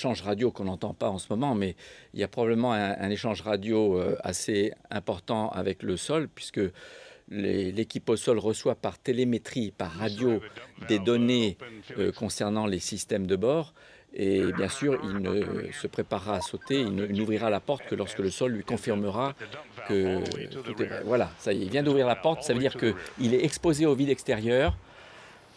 échange radio qu'on n'entend pas en ce moment, mais il y a probablement un échange radio assez important avec le sol, puisque l'équipe au sol reçoit par télémétrie, par radio, des données concernant les systèmes de bord. Et bien sûr, il ne se préparera à sauter, il n'ouvrira la porte que lorsque le sol lui confirmera que tout est... Voilà, ça y est, il vient d'ouvrir la porte, ça veut dire qu'il est exposé au vide extérieur.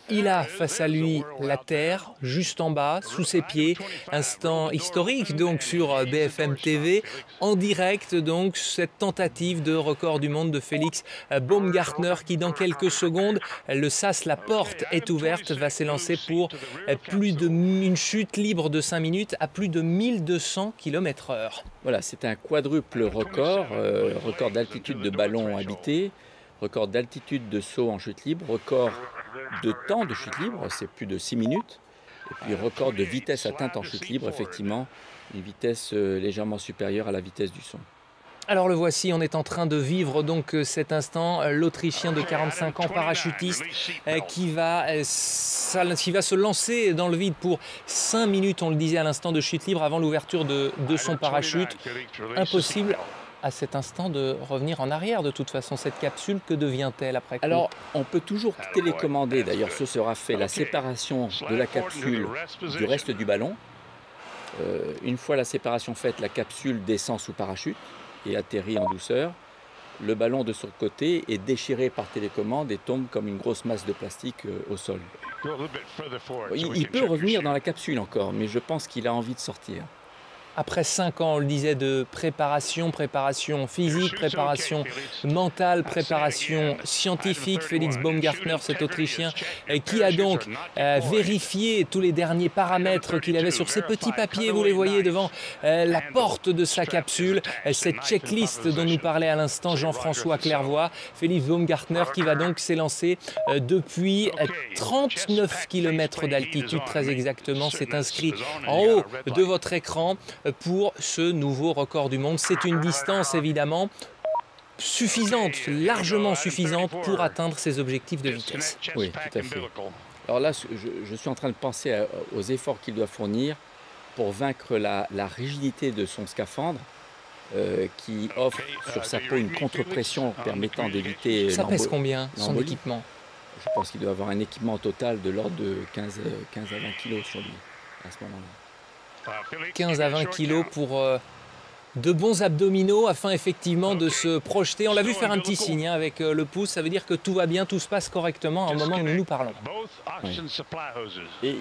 Il a face à lui la terre, juste en bas, sous ses pieds. Instant historique donc sur BFM TV, en direct donc cette tentative de record du monde de Félix Baumgartner qui dans quelques secondes, le sas, la porte est ouverte, va s'élancer pour une chute libre de 5 minutes à plus de 1200 km/h. Voilà, c'est un quadruple record, record d'altitude de ballon habité, record d'altitude de saut en chute libre, record de temps de chute libre, c'est plus de 6 minutes, et puis record de vitesse atteinte en chute libre, effectivement, une vitesse légèrement supérieure à la vitesse du son. Alors le voici, on est en train de vivre donc cet instant, l'Autrichien de 45 ans, parachutiste, qui va se lancer dans le vide pour 5 minutes, on le disait à l'instant, de chute libre avant l'ouverture de son parachute. Impossible à cet instant de revenir en arrière. De toute façon, cette capsule, que devient-elle après coup? Alors, on peut toujours télécommander, d'ailleurs ce sera fait, la séparation de la capsule du reste du ballon. Une fois la séparation faite, la capsule descend sous parachute et atterrit en douceur. Le ballon de son côté est déchiré par télécommande et tombe comme une grosse masse de plastique au sol. Il peut revenir dans la capsule encore, mais je pense qu'il a envie de sortir. Après 5 ans, on le disait, de préparation physique, préparation mentale, préparation scientifique, Félix Baumgartner, cet Autrichien, qui a donc vérifié tous les derniers paramètres qu'il avait sur ses petits papiers, vous les voyez devant la porte de sa capsule, cette checklist dont nous parlait à l'instant Jean-François Clairvoy. Félix Baumgartner qui va donc s'élancer depuis 39 km d'altitude, très exactement, c'est inscrit en haut de votre écran pour ce nouveau record du monde. C'est une distance évidemment suffisante, largement suffisante pour atteindre ses objectifs de vitesse. Oui, tout à fait. Alors là, je suis en train de penser aux efforts qu'il doit fournir pour vaincre la rigidité de son scaphandre qui offre sur sa peau une contre-pression permettant d'éviter... Ça pèse combien, son équipement? Je pense qu'il doit avoir un équipement total de l'ordre de 15 à 20 kg sur lui à ce moment-là. 15 à 20 kilos pour de bons abdominaux afin effectivement de se projeter. On l'a vu faire un petit signe avec le pouce, ça veut dire que tout va bien, tout se passe correctement au moment où nous nous parlons. Oui. Et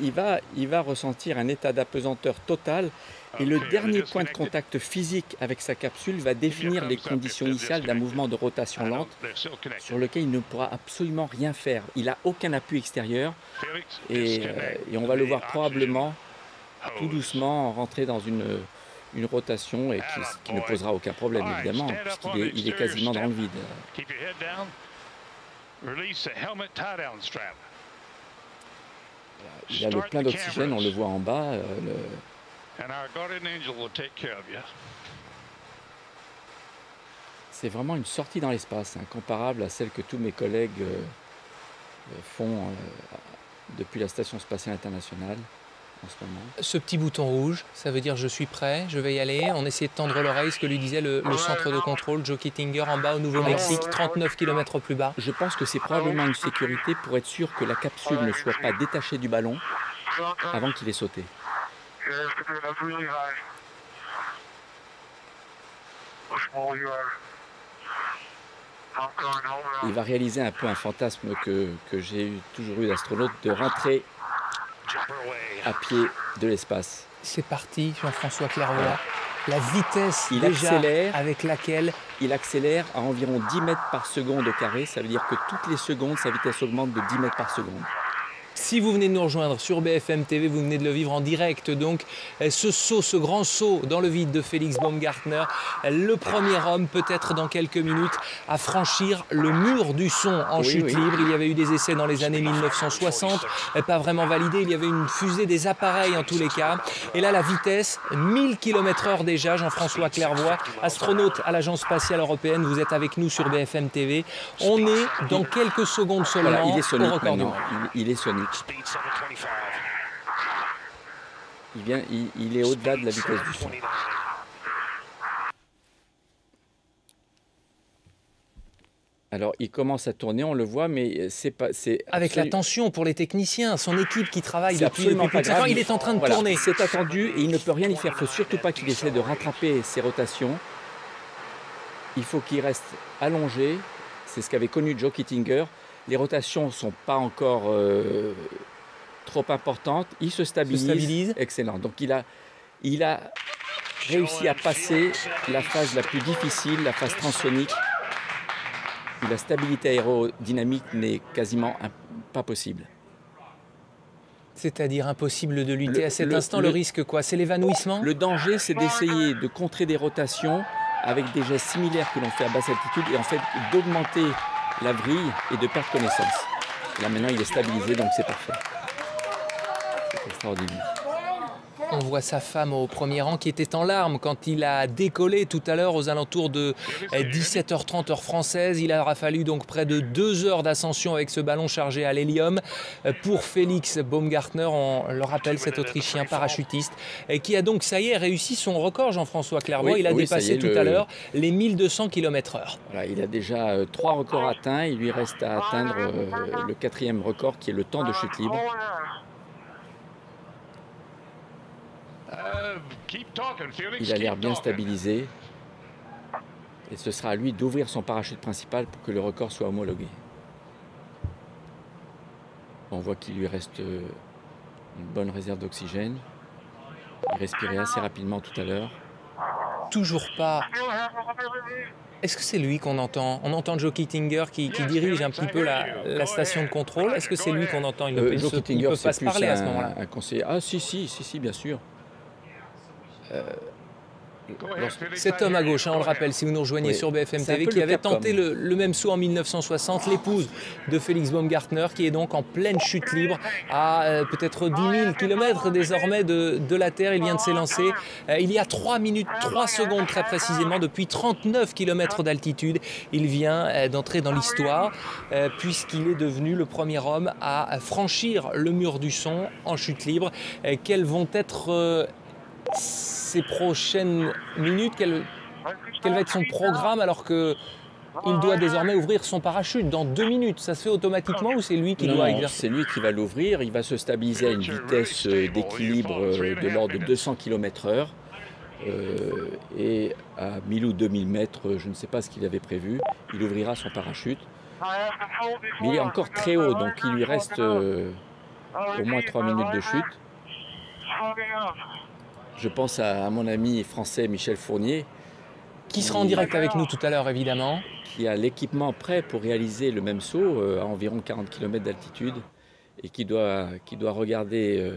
il va ressentir un état d'apesanteur total et le dernier point de contact physique avec sa capsule va définir les conditions initiales d'un mouvement de rotation lente sur lequel il ne pourra absolument rien faire. Il n'a aucun appui extérieur et on va le voir probablement tout doucement rentrer dans une rotation et qui ne posera aucun problème évidemment puisqu'il est quasiment dans le vide. Il a le plein d'oxygène, on le voit en bas. C'est vraiment une sortie dans l'espace, comparable à celle que tous mes collègues font depuis la Station spatiale internationale. En ce moment. Ce petit bouton rouge, ça veut dire je suis prêt, je vais y aller. On essayait de tendre l'oreille, ce que lui disait le centre de contrôle, Joe Kittinger, en bas au Nouveau-Mexique, 39 km plus bas. Je pense que c'est probablement une sécurité pour être sûr que la capsule ne soit pas détachée du ballon avant qu'il ait sauté. Il va réaliser un peu un fantasme que j'ai toujours eu d'astronaute, de rentrer à pied de l'espace. C'est parti, Jean-François Clairvoy. La vitesse avec laquelle... Il accélère à environ 10 mètres par seconde au carré. Ça veut dire que toutes les secondes, sa vitesse augmente de 10 mètres par seconde. Si vous venez de nous rejoindre sur BFM TV, vous venez de le vivre en direct, donc ce saut, ce grand saut dans le vide de Félix Baumgartner, le premier homme peut-être dans quelques minutes à franchir le mur du son en chute libre. Il y avait eu des essais dans les années 1960, pas vraiment validés, il y avait une fusée des appareils en tous les cas. Et là la vitesse, 1000 km/h déjà, Jean-François Clairvoy, astronaute à l'Agence spatiale européenne, vous êtes avec nous sur BFM TV. On est dans quelques secondes seulement il est sonique au record du monde. Il est sonique. il est au-delà de la vitesse du son. Alors, il commence à tourner, on le voit, mais c'est pas... Avec la tension pour les techniciens, son équipe qui travaille depuis plus de 5 ans, il est en train de tourner. C'est attendu et il ne peut rien y faire. Il ne faut surtout pas qu'il essaie de rattraper ses rotations. Il faut qu'il reste allongé. C'est ce qu'avait connu Joe Kittinger. Les rotations ne sont pas encore trop importantes. Il se stabilise. Excellent. Donc, il a réussi à passer la phase la plus difficile, la phase transsonique. La stabilité aérodynamique n'est quasiment pas possible. C'est-à-dire impossible de lutter à cet instant. Le risque, quoi? C'est l'évanouissement? Le danger, c'est d'essayer de contrer des rotations avec des gestes similaires que l'on fait à basse altitude et en fait d'augmenter la vrille et de perdre connaissance. Là maintenant, il est stabilisé, donc c'est parfait. C'est extraordinaire. On voit sa femme au premier rang qui était en larmes quand il a décollé tout à l'heure aux alentours de 17h30 heure française. Il aura fallu donc près de 2 heures d'ascension avec ce ballon chargé à l'hélium pour Felix Baumgartner. On le rappelle, cet Autrichien parachutiste qui a donc, ça y est, réussi son record, Jean-François Clairvoy. Oui, il a dépassé tout à l'heure les 1200 km/h. Voilà, il a déjà 3 records atteints. Il lui reste à atteindre le 4e record qui est le temps de chute libre. Il a l'air bien stabilisé et ce sera à lui d'ouvrir son parachute principal pour que le record soit homologué. On voit qu'il lui reste une bonne réserve d'oxygène. Il respirait assez rapidement tout à l'heure. Toujours pas. Est-ce que c'est lui qu'on entend? On entend Joe Kittinger qui dirige un petit peu la station de contrôle. Est-ce que c'est lui qu'on entend? Il ne peut pas se parler à ce moment-là. Un conseiller. Ah si, bien sûr. Cet homme à gauche, on le rappelle, si vous nous rejoignez sur BFM TV, qui avait tenté le même saut en 1960, l'épouse de Felix Baumgartner, qui est donc en pleine chute libre à peut-être 10 000 km désormais de la Terre. Il vient de s'élancer il y a 3 minutes 3 secondes très précisément, depuis 39 km d'altitude. Il vient d'entrer dans l'histoire puisqu'il est devenu le premier homme à franchir le mur du son en chute libre. Quelles vont être ces prochaines minutes, quel va être son programme alors qu'il doit désormais ouvrir son parachute dans 2 minutes? Ça se fait automatiquement ou c'est lui qui doit exercer? C'est lui qui va l'ouvrir. Il va se stabiliser à une vitesse d'équilibre de l'ordre de 200 km/h. Et à 1000 ou 2000 mètres, je ne sais pas ce qu'il avait prévu, il ouvrira son parachute. Mais il est encore très haut, donc il lui reste au moins 3 minutes de chute. Je pense à mon ami français Michel Fournier. Qui sera en direct avec nous tout à l'heure, évidemment. Qui a l'équipement prêt pour réaliser le même saut à environ 40 km d'altitude et qui doit regarder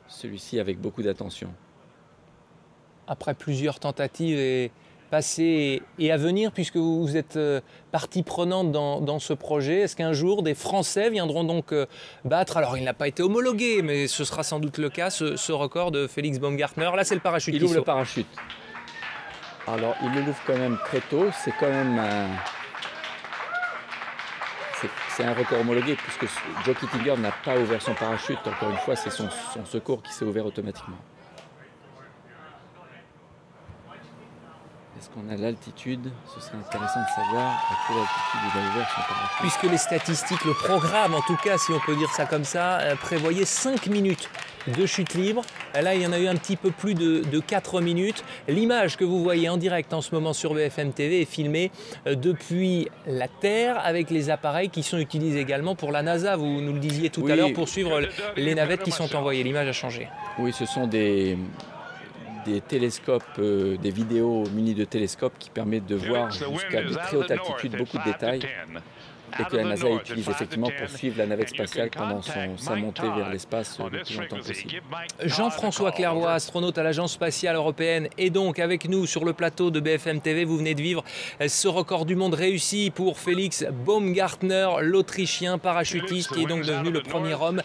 celui-ci avec beaucoup d'attention. Après plusieurs tentatives passées et à venir, puisque vous êtes partie prenante dans ce projet, est-ce qu'un jour des Français viendront donc battre, alors il n'a pas été homologué, mais ce sera sans doute le cas, ce record de Felix Baumgartner? Là, c'est le parachute. Il ouvre le parachute. Alors, il le ouvre quand même très tôt. C'est quand même c'est un record homologué puisque Joe Kittinger n'a pas ouvert son parachute. Encore une fois, c'est son secours qui s'est ouvert automatiquement. Est-ce qu'on a l'altitude? Ce serait intéressant de savoir à quelle altitude il a ouvert son parachute. Puisque les statistiques, le programme en tout cas, si on peut dire ça comme ça, prévoyait 5 minutes de chute libre. Là, il y en a eu un petit peu plus de 4 minutes. L'image que vous voyez en direct en ce moment sur BFM TV est filmée depuis la Terre avec les appareils qui sont utilisés également pour la NASA. Vous nous le disiez tout à l'heure, pour suivre les navettes qui sont envoyées. L'image a changé. Oui, ce sont des télescopes, des vidéos mini de télescopes qui permettent de voir jusqu'à de très haute altitude beaucoup de détails et que la NASA utilise effectivement pour suivre la navette spatiale pendant sa montée vers l'espace le plus longtemps possible. Jean-François Clairvoy, astronaute à l'Agence spatiale européenne, est donc avec nous sur le plateau de BFM TV. Vous venez de vivre ce record du monde réussi pour Felix Baumgartner, l'Autrichien parachutiste qui est donc devenu le premier homme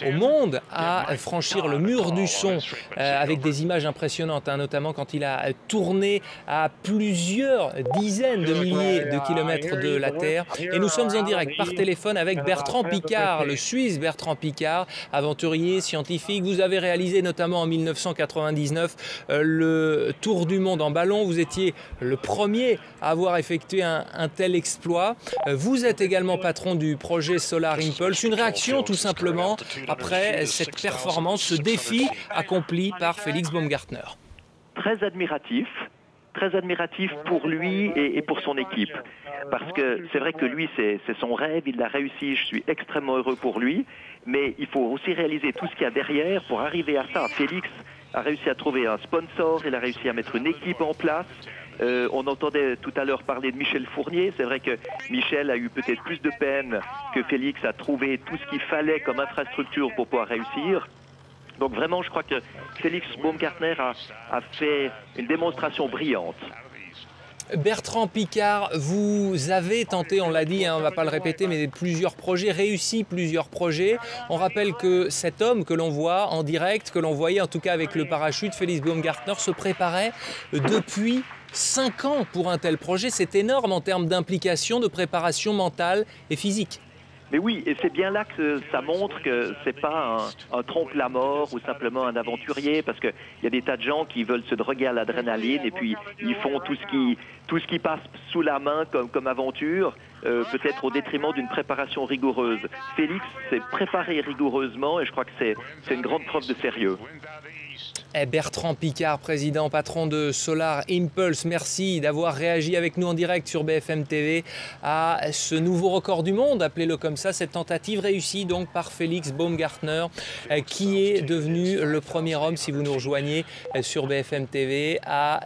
au monde à franchir le mur du son avec des images impressionnantes, notamment quand il a tourné à plusieurs dizaines de milliers de kilomètres de la Terre. Et nous sommes sommes en direct par téléphone avec Bertrand Piccard, le Suisse Bertrand Piccard, aventurier, scientifique. Vous avez réalisé notamment en 1999 le tour du monde en ballon. Vous étiez le premier à avoir effectué un tel exploit. Vous êtes également patron du projet Solar Impulse. Une réaction tout simplement après cette performance, ce défi accompli par Félix Baumgartner. Très admiratif pour lui et pour son équipe. Parce que c'est vrai que lui, c'est son rêve, il l'a réussi, je suis extrêmement heureux pour lui, mais il faut aussi réaliser tout ce qu'il y a derrière pour arriver à ça. Félix a réussi à trouver un sponsor, il a réussi à mettre une équipe en place. On entendait tout à l'heure parler de Michel Fournier. C'est vrai que Michel a eu peut-être plus de peine que Félix à trouver tout ce qu'il fallait comme infrastructure pour pouvoir réussir. Donc vraiment, je crois que Félix Baumgartner a fait une démonstration brillante. Bertrand Piccard, vous avez tenté, on l'a dit, on ne va pas le répéter, mais plusieurs projets, réussi plusieurs projets. On rappelle que cet homme que l'on voit en direct, que l'on voyait en tout cas avec le parachute, Félix Baumgartner, se préparait depuis 5 ans pour un tel projet. C'est énorme en termes d'implication, de préparation mentale et physique. Mais oui, et c'est bien là que ça montre que c'est pas un trompe-la-mort ou simplement un aventurier, parce qu'il y a des tas de gens qui veulent se droguer à l'adrénaline et puis ils font tout ce qui passe sous la main comme aventure, peut-être au détriment d'une préparation rigoureuse. Félix s'est préparé rigoureusement et je crois que c'est une grande preuve de sérieux. Bertrand Piccard, président, patron de Solar Impulse, merci d'avoir réagi avec nous en direct sur BFM TV à ce nouveau record du monde, appelez-le comme ça, cette tentative réussie donc par Félix Baumgartner, qui est devenu le premier homme, si vous nous rejoignez sur BFM TV, à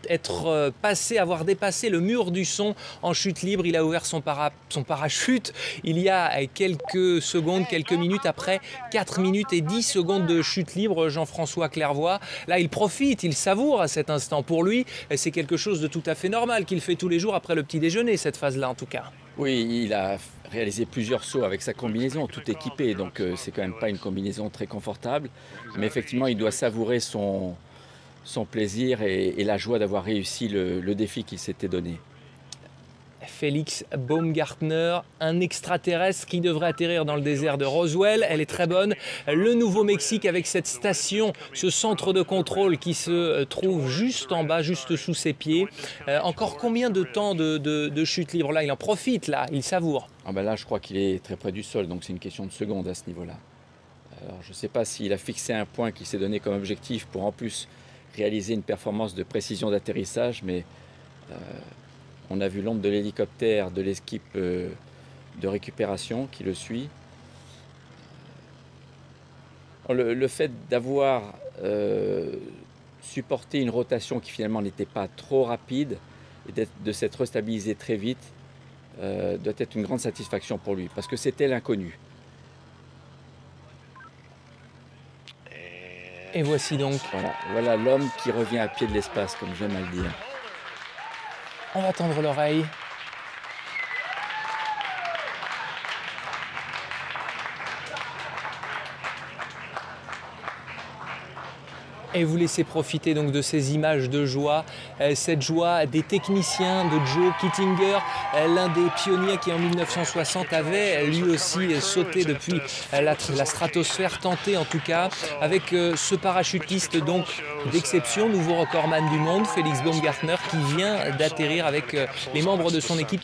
être passé, avoir dépassé le mur du son en chute libre. Il a ouvert son parachute il y a quelques secondes, quelques minutes après 4 minutes et 10 secondes de chute libre, Jean-François Clairvoy. Là, il profite, il savoure à cet instant. Pour lui, c'est quelque chose de tout à fait normal qu'il fait tous les jours après le petit déjeuner, cette phase-là en tout cas. Oui, il a réalisé plusieurs sauts avec sa combinaison, tout équipé, donc c'est quand même pas une combinaison très confortable. Mais effectivement, il doit savourer son plaisir et la joie d'avoir réussi le défi qu'il s'était donné. Félix Baumgartner, un extraterrestre qui devrait atterrir dans le désert de Roswell. Elle est très bonne. Le Nouveau-Mexique avec cette station, ce centre de contrôle qui se trouve juste en bas, juste sous ses pieds. Encore combien de temps de chute libre là? Il en profite là, il savoure. Ah ben là, je crois qu'il est très près du sol, donc c'est une question de secondes à ce niveau-là. Alors, je ne sais pas s'il a fixé un point qu'il s'est donné comme objectif pour en plus réaliser une performance de précision d'atterrissage, mais on a vu l'ombre de l'hélicoptère de l'équipe de récupération qui le suit. Le fait d'avoir supporté une rotation qui finalement n'était pas trop rapide et de s'être restabilisé très vite doit être une grande satisfaction pour lui, parce que c'était l'inconnu. Et voici donc. Voilà l'homme qui revient à pied de l'espace, comme j'aime à le dire. On va tendre l'oreille. Et vous laissez profiter donc de ces images de joie, cette joie des techniciens de Joe Kittinger, l'un des pionniers qui en 1960 avait lui aussi sauté depuis la stratosphère, tenté en tout cas, avec ce parachutiste donc d'exception, nouveau recordman du monde, Félix Baumgartner, qui vient d'atterrir avec les membres de son équipe.